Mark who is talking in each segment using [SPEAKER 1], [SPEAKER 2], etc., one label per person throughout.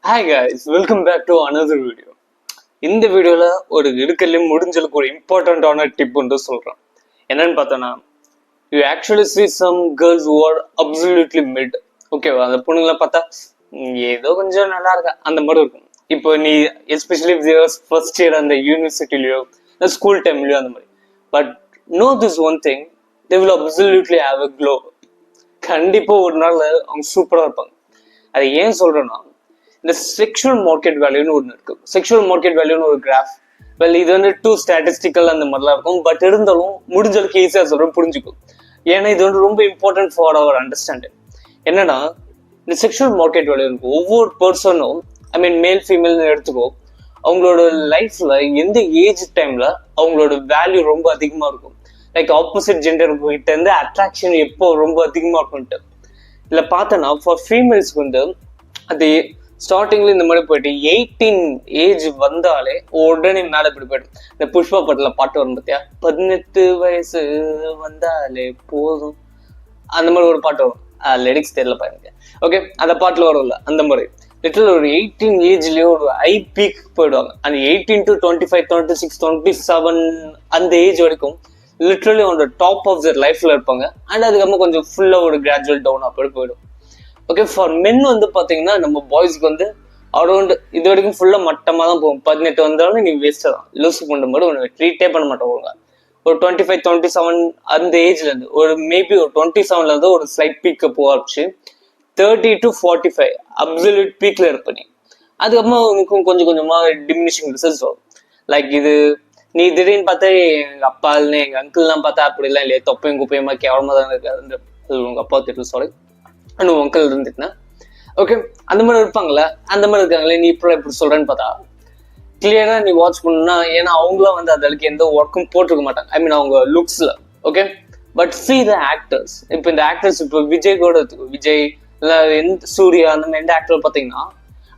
[SPEAKER 1] Hi guys, welcome back to another video. இந்த வீடியோல ஒரு இருக்கல முடிஞ்சலுக்கு ஒரு இம்பார்ட்டன்டான டிப் வந்து சொல்றேன். என்னன்னு பார்த்தனா you actually see some girls who are absolutely mid. ஓகேவா, அந்த பொண்ணுங்களை பார்த்தா ஏதோ கொஞ்சம் நல்லா இருக்கா அந்த மாதிரி இருக்கும். இப்போ நீ எஸ்பெஷலி ஃபர்ஸ்ட் இயர் அந்த யூனிவர்சிட்டிலயோ ஸ்கூல் டைம்லயோ அந்த மாதிரி. But no this one thing, they will absolutely have a glow. கண்டிப்பா ஒரு நாள் அவங்க சூப்பரா இருப்பாங்க. அதை ஏன் சொல்றேன்னா, இந்த செக்ஷுவல் மார்க்கெட் வேல்யூன்னு ஒன்று இருக்கு. செக்ஷுவல் மார்க்கெட் வேல்யூன்னு ஒரு கிராஃப். இது வந்து டூ ஸ்டாட்டிஸ்டிக்கல் அந்த மாதிரிலாம் இருக்கும். பட் இருந்தாலும் முடிஞ்சளவுக்கு ஈஸியாக சொல்கிறேன், புரிஞ்சுக்கும். ஏன்னா இது வந்து ரொம்ப இம்பார்ட்டன்ட் ஃபார் அவர் அண்டர்ஸ்டாண்டிங். என்னன்னா, இந்த செக்ஷுவல் மார்க்கெட் வேல்யூ இருக்கும். ஒவ்வொரு பர்சனும் மேல் ஃபீமேல்னு எடுத்துக்கோ, அவங்களோட லைஃப்ல எந்த ஏஜ் டைம்ல அவங்களோட வேல்யூ ரொம்ப அதிகமாக இருக்கும். லைக் ஆப்போசிட் ஜெண்டர் கிட்ட இருந்து அட்ராக்ஷன் எப்போ ரொம்ப அதிகமாக இருக்கும்ட்டு இல்லை பார்த்தோன்னா, ஃபார் ஃபீமேல்ஸ்க்கு வந்து அது ஸ்டார்டிங்ல இந்த மாதிரி போயிட்டு 18 ஏஜ் வந்தாலே உடனே மேலே இப்படி போயிடும். இந்த புஷ்பா படத்துல பாட்டு வரும் பார்த்தியா, 18 வயசு வந்தாலே போதும், அந்த மாதிரி ஒரு பாட்டு வரும். லிரிக்ஸ் தெரியல பாருங்க. ஓகே, அந்த பாட்டுல வரும்ல அந்த மாதிரி லிட்டரல் ஒரு 18 ஏஜ்லயே ஒரு ஹை பீக் போயிடுவாங்க. அந்த 18 to 25, 26, 27 அந்த ஏஜ் வரைக்கும் literally on the top of their லைஃப்ல இருப்பாங்க. அண்ட் அதுக்கப்புறம் கொஞ்சம் ஃபுல்லா ஒரு கிராஜுவல் டவுன் அப்படி போயிடும். ஓகே, ஃபார் மென் வந்து பாத்தீங்கன்னா நம்ம பாய்ஸ்க்கு வந்து அரௌண்ட் இது வரைக்கும் ஃபுல்லா மட்டமா தான் போகும். 18 வந்தாலும் நீ வேஸ்ட் தான், லூஸ் பண்ணுற மாதிரி ஒன்று ட்ரீட்டே பண்ண மாட்டோம். ஒரு 25, 27 அந்த ஏஜ்ல இருந்து ஒரு மேபி ஒரு 27ல இருந்து ஒரு ஸ்லைட் பீக்கை போச்சு. 30 to 45 அப்சல்யூட் பீக்ல இருப்ப நீ. அதுக்கப்புறம் கொஞ்சம் கொஞ்சமா டிமினிஷிங் ரிசல்ட்ஸ் வரும். லைக் இது நீ திடீர்னு பார்த்தா எங்க அப்பா இல்லைன்னு எங்க அங்கிள்லாம் பார்த்தா அப்படிலாம் இல்லையா, தொப்பையும் குப்பையுமா கேவலமா தான் இருக்காது. உங்க அப்பா திட்டு சாரி அண்ட் அங்கிள் இருந்துட்டுனா ஓகே, அந்த மாதிரி இருப்பாங்களே, அந்த மாதிரி இருக்காங்களே, நீ இப்படி சொல்றேன்னு பார்த்தா கிளியரா நீ வாட்ச் பண்ணா. ஏன்னா அவங்களும் வந்து அதுக்கு எந்த ஒர்க்கும் போட்டிருக்க மாட்டாங்க, அவங்க லுக்ஸ்ல. Okay, but see the actors. இப்போ இந்த ஆக்டர்ஸ் இப்போ விஜய் கூட விஜய் இல்லை சூர்யா அந்த மாதிரி எந்த ஆக்டர் பார்த்தீங்கன்னா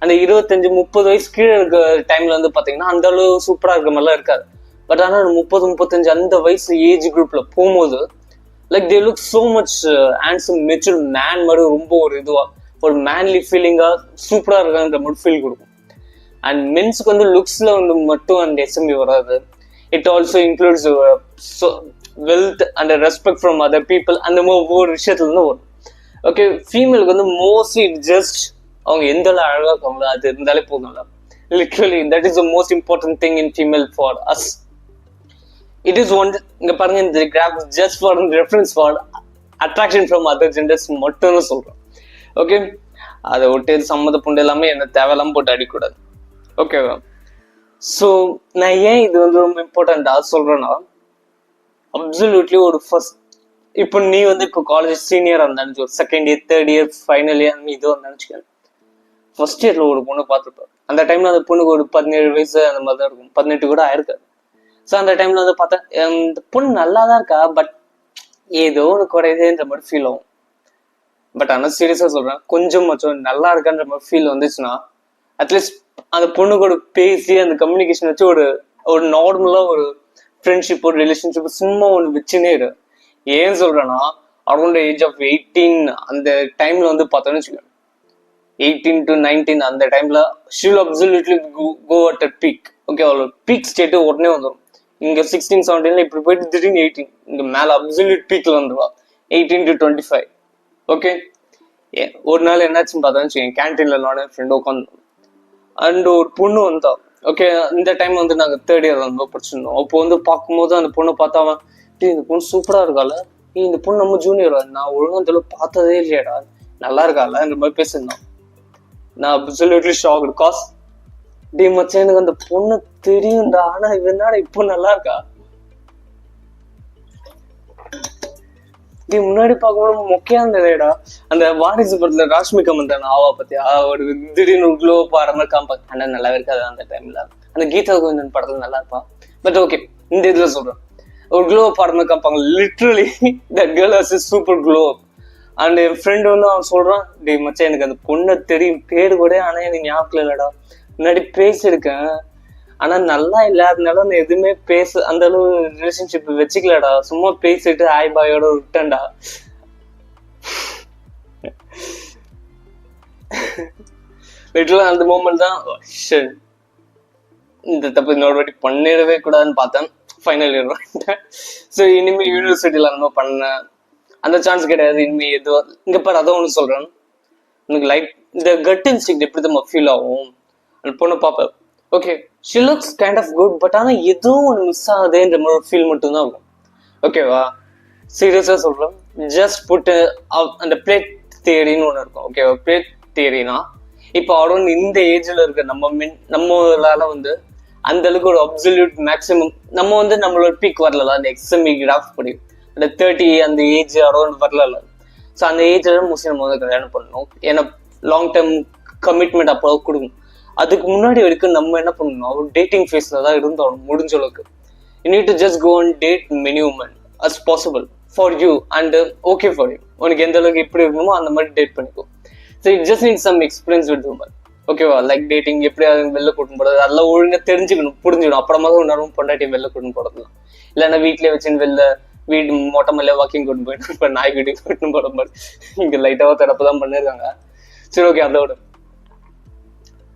[SPEAKER 1] அந்த 25-30 வயசு கீழே இருக்க டைம்ல வந்து பார்த்தீங்கன்னா அந்த அளவு சூப்பரா இருக்க மாதிரிலாம் இருக்காது. பட் ஆனால் 30-35 அந்த வயசு ஏஜ் குரூப்ல போகும்போது like they look so much handsome mature man மாதிரி ரொம்ப ஒரு இதுவா ஒரு மேன்லி ஃபீலிங்கா சூப்பரா இருக்கான்ற மாதிரி ஃபீல் கொடுக்கும். அண்ட் மென்ஸுக்கு வந்து லுக்ஸ்ல வந்து மட்டும் அந்த எஸ்எம்பி வராது. It also includes wealth and respect from other people. அந்த மாதிரி ஒவ்வொரு விஷயத்துல இருந்து வரும். ஓகே, ஃபீமேலுக்கு வந்து மோஸ்ட்லி ஜஸ்ட் அவங்க எந்த அழகா இருக்காங்களோ அது இருந்தாலே போதும்ல. Literally that is the most important thing in female for us. It is one, இங்க பாருங்க, இந்த graph just for reference for attraction from other genders மட்டும்னு சொல்றேன். ஓகே, அதை விட்டு சம்மந்த புண்டு எல்லாமே என்ன தேவையெல்லாம் போட்டு அடிக்கூடாது. ஓகேவா? ஸோ நான் ஏன் இது வந்து ரொம்ப இம்பார்ட்டண்டா சொல்றேன்னா, அப்சல்யூட்லி ஒரு ஃபர்ஸ்ட் இப்போ நீ வந்து இப்போ காலேஜ் சீனியரா இருந்தாச்சு, ஒரு second year, third year, final year இது வந்து நினைச்சுக்க. ஃபர்ஸ்ட் இயர்ல ஒரு பொண்ணு பார்த்துருப்பேன். அந்த டைம்ல அந்த பொண்ணுக்கு ஒரு 17 வயசு அந்த மாதிரி தான் இருக்கும், 18 கூட ஆயிருக்காது. ஸோ அந்த டைம்ல வந்து பார்த்தா இந்த பொண்ணு நல்லா தான் இருக்கா, பட் ஏதோ ஒன்று குறையுதுன்ற மாதிரி ஃபீல் ஆகும். பட் ஆனால் சீரியஸா சொல்றேன், கொஞ்சம் நல்லா இருக்கான்ற மாதிரி ஃபீல் வந்துச்சுன்னா அட்லீஸ்ட் அந்த பொண்ணு கூட பேசி அந்த கம்யூனிகேஷன் வச்சு ஒரு நார்மலா ஒரு ஃப்ரெண்ட்ஷிப், ஒரு ரிலேஷன்ஷிப் சும்மா ஒன்று வச்சுன்னே இரு. ஏன் சொல்றேன்னா, அரௌண்ட் ஏஜ் ஆஃப் 18 அந்த டைம்ல வந்து பார்த்தோன்னு வச்சுக்கோங்க, 18 to 19 அந்த டைம்ல she will absolutely go at a peak. Okay, அவ்வளோ பீக் ஸ்டேட் உடனே வந்துடும். இங்க 16, 17 இப்படி போயிட்டு திடீர்னு 18 இங்க மேல அப்சல்யூட் பீக்ல வந்துருவா. 18 to 25. ஓகே, ஒரு நாள் என்னாச்சுன்னு பார்த்தோன்னு கேன்டீன்ல நானும் ஃப்ரெண்ட் உட்காந்து அண்ட் ஒரு பொண்ணு வந்தா. ஓகே, இந்த டைம் வந்து நாங்க தேர்ட் இயர் வந்து படிச்சிருந்தோம். அப்போ வந்து பார்க்கும்போது அந்த பொண்ணை பார்த்தாவன், இந்த பொண்ணு சூப்பரா இருக்கால, இந்த பொண்ணு நம்ம ஜூனியர், நான் ஒழுங்கா அந்த பார்த்ததே இல்லையாடா, நல்லா இருக்கால இந்த மாதிரி பேசியிருந்தோம். நான் அப்சல்யூட்லி ஷாக்டு. காஸ் டே மச்சான், எனக்கு அந்த பொண்ணு தெரியும்டா, ஆனா இவனால இப்போ நல்லா இருக்கா. முன்னாடி பார்க்கும்போது மொக்கையா இருந்ததேடா. அந்த வாரிசு படத்துல ராஷ்மிகா மந்தன் ஆவா பத்தியா, ஒரு திடீர்னு க்ளோ பாடுற மாதிரி காம்பாங்க. ஆனா நல்லாவே இருக்காது அந்த டைம்ல. அந்த கீதா கோவிந்தன் படத்துல நல்லா இருப்பா. பட் ஓகே, இந்த இதுல சொல்றேன், ஒரு க்ளோ பாடுற மாதிரி காம்பாங்க. Literally that girl has a super glow. And என் ஃப்ரெண்ட் வந்து அவன் சொல்றான், டே மச்சான் எனக்கு அந்த பொண்ணை தெரியும், பேரு கூட, ஆனா எனக்கு ஞாபகம் இல்லடா, முன்னாடி பேசியிருக்கேன், ஆனா நல்லா இல்லாதனால நான் எதுவுமே அந்த அளவு ரிலேஷன்ஷிப் வச்சுக்கலடா, சும்மா பேசிட்டு ஹாய் பாயோட விட்டேன்டா. லிட்டரலாக அந்த மூமெண்ட் தான் இந்த தப்பு இன்னொரு வாட்டி பண்ணிடவே கூடாதுன்னு பார்த்தேன். ஃபைனல் இயர் வந்துட்டேன். ஸோ இனிமேல் யூனிவர்சிட்டியில் அந்த மாதிரி பண்ண அந்த சான்ஸ் கிடையாது. இனிமேல் எதுவும் இங்கே பாரு அதை ஒன்று சொல்கிறேன். எனக்கு லைக் இந்த கட் இன்ஸ்டிங்க்ட் எப்படி தான் ஃபீல் ஆகும். அந்த பொண்ணை பார்ப்பேன், okay she looks kind of good, but ஆனால் ஏதோ ஒன்று மிஸ் ஆகுதுன்ற மாதிரி ஒரு ஃபீல் மட்டும்தான் இருக்கும். ஓகேவா, சீரியஸாக சொல்கிறேன். ஜஸ்ட் புட்டு அந்த பிளேட் தியரின்னு ஒன்று இருக்கும். ஓகேவா, பிளேட் தியரினா இப்போ அவரோட இந்த ஏஜில் இருக்க நம்மளால வந்து அந்த அளவுக்கு ஒரு அப்சல்யூட் மேக்ஸிமம் நம்ம வந்து நம்மளோட பீக் வரல. அந்த எக்ஸ்எம்இ கிராஃப் படி அந்த 30 அந்த ஏஜ் அரௌண்ட் வரல. ஸோ அந்த ஏஜில் மோஸ்ட்லி நம்ம வந்து கல்யாணம் பண்ணணும். ஏன்னா லாங் டேர்ம் கமிட்மெண்ட் அப்போ கொடுக்கணும். அதுக்கு முன்னாடி வரைக்கும் நம்ம என்ன பண்ணணும், ஒரு டேட்டிங் ஃபேஸில் தான் இருந்தோம் முடிஞ்ச அளவுக்கு. You need to just go and date many women as possible for you and okay for you. உனக்கு எந்த அளவுக்கு எப்படி இருக்கணுமோ அந்த மாதிரி டேட் பண்ணிக்கோ. So it just need some experience with women. ஓகேவா, லைக் டேட்டிங் எப்படி வெளில கூட்டின்னு போடுறது அதெல்லாம் ஒழுங்காக தெரிஞ்சுக்கணும், புரிஞ்சுக்கணும். அப்புறமா தான் உன்னாலும் பொண்டாட்டி வெளில கூட்டின்னு போடலாம். இல்லைன்னா வீட்டிலே வச்சுன்னு வெளில வீடு மொட்டை மேலே வாக்கிங் கொண்டு போயிட்டு இப்போ நாய் வீடு கூட்டின்னு போட மாதிரி இங்கே லைட்டாக தடப்பு தான் பண்ணியிருக்காங்க. சரி ஓகே, அதோட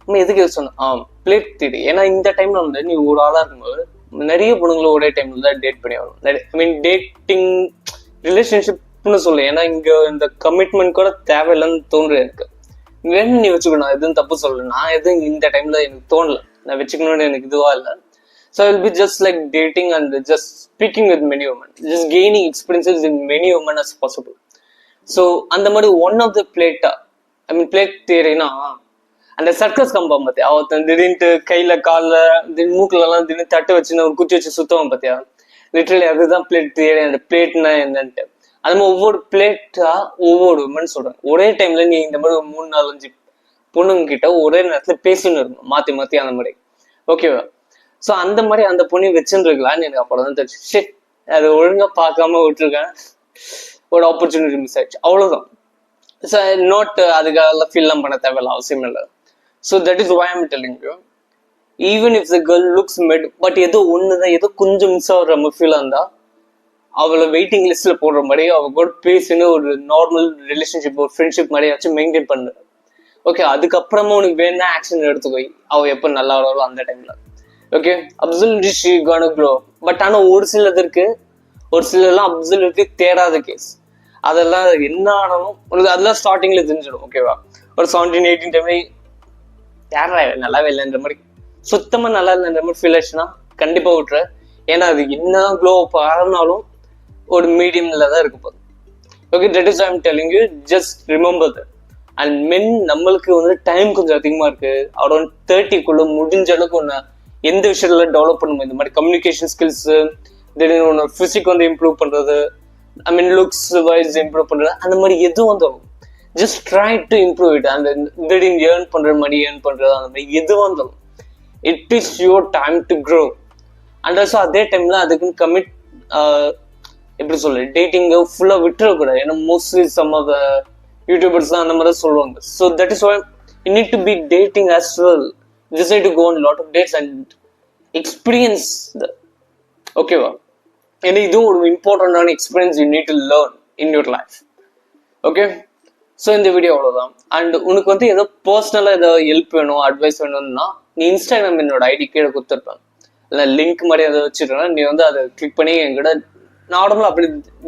[SPEAKER 1] நம்ம எதுக்கு சொன்னோம் பிளேட் தியரி. ஏன்னா இந்த டைம்ல வந்து நீ ஒரு ஆளா இருக்கும்போது நிறைய பொண்ணுங்களும் ஒரே டைம்ல தான் டேட் பண்ணி வரும். ஐ மீன் டேட்டிங் ரிலேஷன்ஷிப்னு சொல்லு. ஏன்னா இங்க இந்த கமிட்மெண்ட் கூட தேவையில்லைன்னு தோன்று எனக்கு. வேணும் நீ வச்சுக்கணும், எதுவும் தப்பு சொல்லல. நான் எதுவும் இந்த டைம்ல எனக்கு தோணல, நான் வச்சுக்கணும்னு எனக்கு இதுவா இல்லை. So I'll be just like dating and just speaking with many women, just gaining experiences in many women as possible. So அந்த மாதிரி ஒன் ஆஃப் த பிளேட்டா ஐ மீன் பிளேட் தியரினா அந்த சர்க்கஸ் கம்பம் பார்த்தியா, அவன் திடீர்னு கையில காலில் திடீர்னு மூக்குல எல்லாம் திடீர்னு தட்டு வச்சுன்னு ஒரு குச்சி வச்சு சுத்தவன் பார்த்தியா. லிட்டரலி அதுதான் பிளேட் தியரி. அந்த பிளேட்னா என்னன்ட்டு அது மாதிரி ஒவ்வொரு பிளேட்டா ஒவ்வொரு உமன் சொல்றேன். ஒரே டைம்ல நீ இந்த மாதிரி 3-4-5 பொண்ணுங்க கிட்ட ஒரே நேரத்துல பேசின்னு இருக்கணும், மாத்தி மாத்தி அந்த மாதிரி. ஓகேவா, ஸோ அந்த மாதிரி அந்த பொண்ணு வச்சுருக்கலான்னு எனக்கு அப்புறம் தான் தெரிஞ்சு. ஷிட், அது ஒழுங்கா பார்க்காம விட்டுருக்கேன், ஒரு ஆப்பர்ச்சுனிட்டி மிஸ் ஆயிடுச்சு, அவ்வளவுதான். ஸோ நோட் அதுக்காக ஃபீல்லாம் பண்ண தேவையில்ல, அவசியம் இல்லை. So that is why I'm telling you, even if the girl looks mid, but ஏதோ ஒண்ணுதான் ஏதோ கொஞ்சம் மிஸ் ஆகுற மாதிரி ஃபீல் இருந்தா அவளை வெயிட்டிங் லிஸ்ட்ல போடுற மாதிரி அவ கூட பேசின்னு ஒரு நார்மல் ரிலேஷன்ஷிப் ஒரு ஃப்ரெண்ட்ஷிப் மாதிரி வச்சு மெயின்டைன் பண்ணு. ஓகே, அதுக்கப்புறமா உனக்கு வேணா ஆக்ஷன் எடுத்துக்கோய் அவ எப்போ நல்லா வராளோ அந்த டைம்ல. Okay, absolutely she gonna glow. But ஆனா ஒரு சிலதற்கு ஒரு சிலர்லாம் அப்சல்யூட்லி தேடாத கேஸ். அதெல்லாம் என்ன ஆனாலும் உனக்கு அதெல்லாம் ஸ்டார்டிங்ல தெரிஞ்சிடும். ஓகேவா, ஒரு 17-18 டைம்ல யாரா நல்லாவே இல்லைன்ற மாதிரி சுத்தமா நல்லா இல்லைன்ற மாதிரி ஃபீல் ஆச்சுன்னா கண்டிப்பா விட்டுற. ஏன்னா அது என்னதான் க்ளோ அப் ஆனாலும் ஒரு மீடியம்ல தான் இருக்க போகுது. Okay, that is I'm telling you, just remember that. And men நம்மளுக்கு வந்து டைம் கொஞ்சம் அதிகமா இருக்கு. அரௌண்ட் 30க்குள்ள முடிஞ்ச அளவுக்கு ஒன்று எந்த விஷயத்துல டெவலப் பண்ணுவோம், இந்த மாதிரி கம்யூனிகேஷன் ஸ்கில்ஸ், திடீர்னு ஒன்று ஃபிசிக் வந்து இம்ப்ரூவ் பண்றது, ஐ மீன் லுக்ஸ் வைஸ் இம்ப்ரூவ் பண்றது, அந்த மாதிரி எதுவும் வந்தாலும் just try to improve it. அந்த திடீர்னு ஏர்ன் பண்ற மணி ஏர்ன் பண்றது அந்த மாதிரி எதுவும் வந்தாலும் it is your time to grow. And also அதே டைம்ல அதுக்குன்னு கமிட் எப்படி சொல்ல டேட்டிங்க ஃபுல்லா விட்டுறக்கூடாது. ஏன்னா mostly some of the YouTubers தான் அந்த மாதிரி சொல்லுவாங்க. So that is why you need to be dating as well. Just need to go on lot of dates and experience the ஓகேவா. ஏன்னா இதுவும் ஒரு இம்பார்ட்டன்டான experience you need to learn in your life. Okay, so இந்த video அவ்வளோதான். And உனக்கு வந்து ஏதோ பர்சனலாக ஏதோ ஹெல்ப் வேணும், அட்வைஸ் வேணும்னா நீ இன்ஸ்டாகிராம் என்னோட ஐடி கீழே கொடுத்துருப்பேன், இல்லை லிங்க் மாதிரி அதை வச்சுருக்கேன். நீ வந்து அதை கிளிக் பண்ணி என்கிட்ட நார்மலாக அப்படி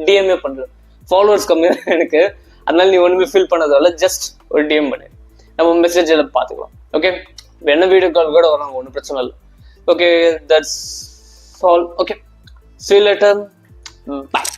[SPEAKER 1] டிஎம்ஏ பண்ணுறேன். ஃபாலோவர்ஸ் கம்மியாக எனக்கு, அதனால நீ ஒன்றுமே ஃபீல் பண்ணதால ஜஸ்ட் ஒரு டிஎம் பண்ணு, நம்ம மெசேஜ் எல்லாம் பார்த்துக்கலாம். ஓகே, என்ன வீடியோ கால் கூட வராங்க, ஒன்றும் பிரச்சனை இல்லை. Okay, that's all. Okay, see you later. Bye.